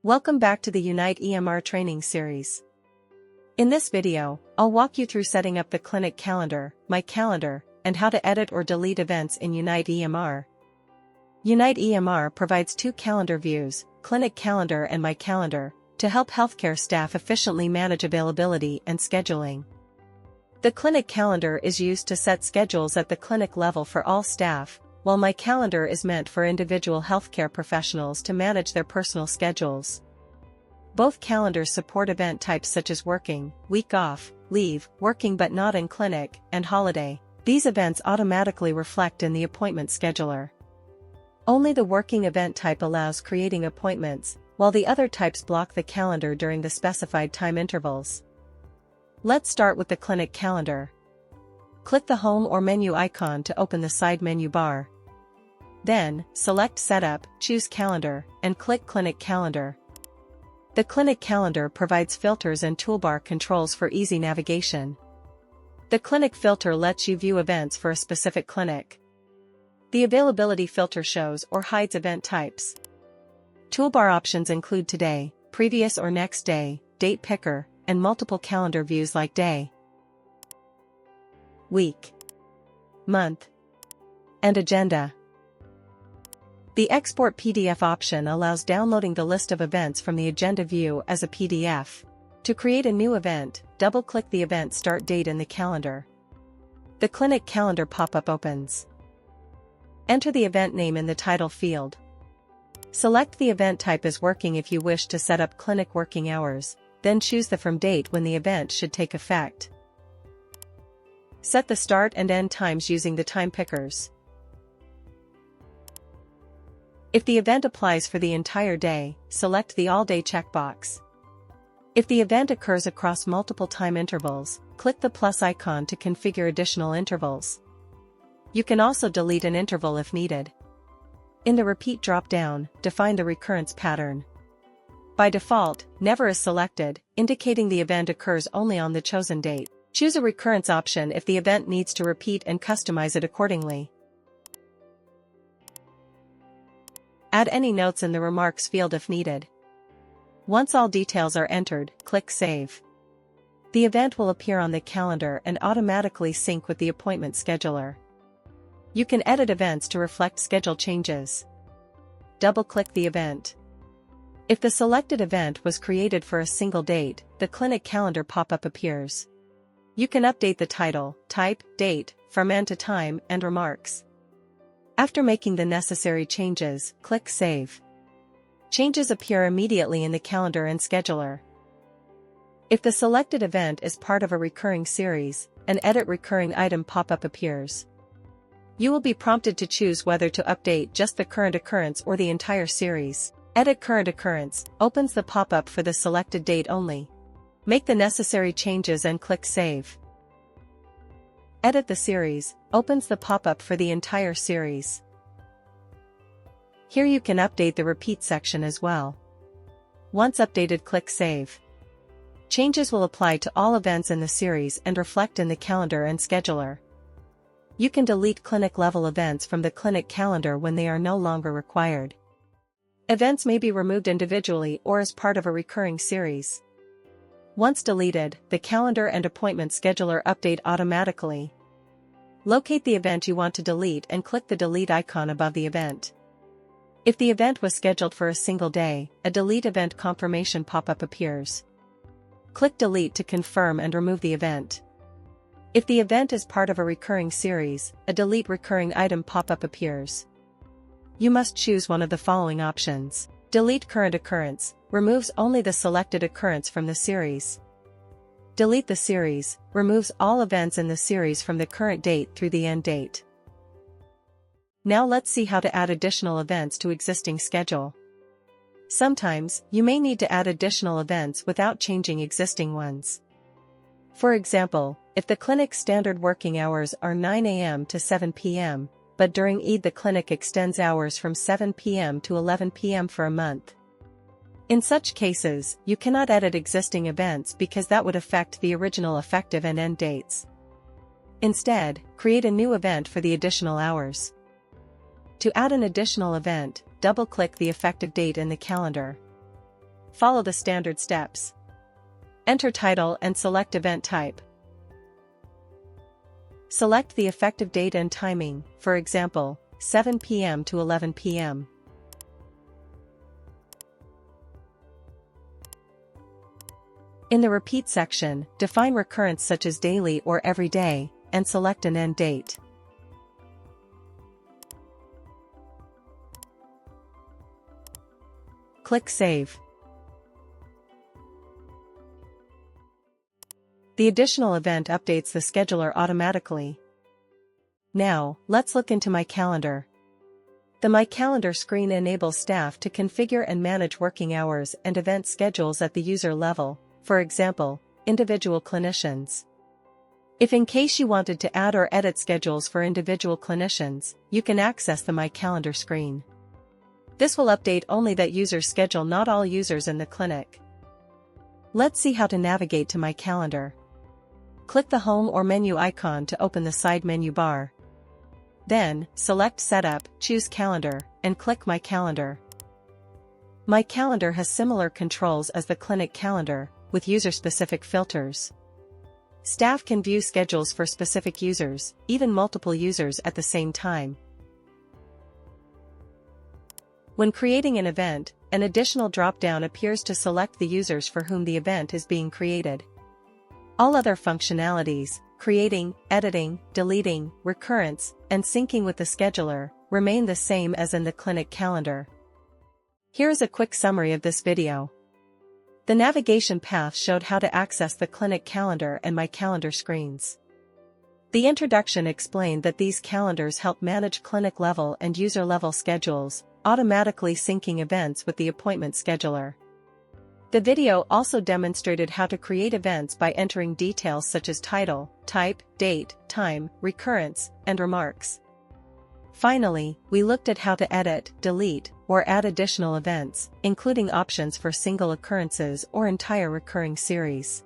Welcome back to the Unite EMR training series. In this video, I'll walk you through setting up the clinic calendar, My Calendar, and how to edit or delete events in Unite EMR. Unite EMR provides two calendar views, Clinic Calendar and My Calendar, to help healthcare staff efficiently manage availability and scheduling. The clinic calendar is used to set schedules at the clinic level for all staff, while My Calendar is meant for individual healthcare professionals to manage their personal schedules. Both calendars support event types such as working, week off, leave, working but not in clinic, and holiday. These events automatically reflect in the appointment scheduler. Only the working event type allows creating appointments, while the other types block the calendar during the specified time intervals. Let's start with the clinic calendar. Click the home or menu icon to open the side menu bar. Then, select Setup, choose Calendar, and click Clinic Calendar. The clinic calendar provides filters and toolbar controls for easy navigation. The clinic filter lets you view events for a specific clinic. The availability filter shows or hides event types. Toolbar options include today, previous or next day, date picker, and multiple calendar views like day, week, month, and agenda. The Export PDF option allows downloading the list of events from the agenda view as a PDF. To create a new event, double-click the event start date in the calendar. The clinic calendar pop-up opens. Enter the event name in the title field. Select the event type as working if you wish to set up clinic working hours, then choose the from date when the event should take effect. Set the start and end times using the time pickers. If the event applies for the entire day, select the all-day checkbox. If the event occurs across multiple time intervals, click the plus icon to configure additional intervals. You can also delete an interval if needed. In the Repeat drop-down, define the recurrence pattern. By default, Never is selected, indicating the event occurs only on the chosen date. Choose a recurrence option if the event needs to repeat and customize it accordingly. Add any notes in the remarks field if needed. Once all details are entered, click Save. The event will appear on the calendar and automatically sync with the appointment scheduler. You can edit events to reflect schedule changes. Double-click the event. If the selected event was created for a single date, the clinic calendar pop-up appears. You can update the title, type, date, from end to time, and remarks. After making the necessary changes, click Save. Changes appear immediately in the calendar and scheduler. If the selected event is part of a recurring series, an Edit Recurring Item pop-up appears. You will be prompted to choose whether to update just the current occurrence or the entire series. Edit Current Occurrence opens the pop-up for the selected date only. Make the necessary changes and click Save. Edit the Series opens the pop-up for the entire series. Here you can update the repeat section as well. Once updated, click Save. Changes will apply to all events in the series and reflect in the calendar and scheduler. You can delete clinic-level events from the clinic calendar when they are no longer required. Events may be removed individually or as part of a recurring series. Once deleted, the calendar and appointment scheduler update automatically. Locate the event you want to delete and click the delete icon above the event. If the event was scheduled for a single day, a delete event confirmation pop-up appears. Click Delete to confirm and remove the event. If the event is part of a recurring series, a Delete Recurring Item pop-up appears. You must choose one of the following options. Delete Current Occurrence removes only the selected occurrence from the series. Delete the Series removes all events in the series from the current date through the end date. Now let's see how to add additional events to existing schedule. Sometimes, you may need to add additional events without changing existing ones. For example, if the clinic's standard working hours are 9 a.m. to 7 p.m., but during Eid the clinic extends hours from 7 p.m. to 11 p.m. for a month. In such cases, you cannot edit existing events because that would affect the original effective and end dates. Instead, create a new event for the additional hours. To add an additional event, double-click the effective date in the calendar. Follow the standard steps. Enter title and select event type. Select the effective date and timing, for example, 7 p.m. to 11 p.m. In the repeat section, define recurrence such as daily or every day, and select an end date. Click Save. The additional event updates the scheduler automatically. Now, let's look into My Calendar. The My Calendar screen enables staff to configure and manage working hours and event schedules at the user level, for example, individual clinicians. If in case you wanted to add or edit schedules for individual clinicians, you can access the My Calendar screen. This will update only that user's schedule, not all users in the clinic. Let's see how to navigate to My Calendar. Click the home or menu icon to open the side menu bar. Then, select Setup, choose Calendar, and click My Calendar. My Calendar has similar controls as the clinic calendar, with user-specific filters. Staff can view schedules for specific users, even multiple users at the same time. When creating an event, an additional drop-down appears to select the users for whom the event is being created. All other functionalities, creating, editing, deleting, recurrence, and syncing with the scheduler, remain the same as in the clinic calendar. Here is a quick summary of this video. The navigation path showed how to access the clinic calendar and My Calendar screens. The introduction explained that these calendars help manage clinic-level and user-level schedules, automatically syncing events with the appointment scheduler. The video also demonstrated how to create events by entering details such as title, type, date, time, recurrence, and remarks. Finally, we looked at how to edit, delete, or add additional events, including options for single occurrences or entire recurring series.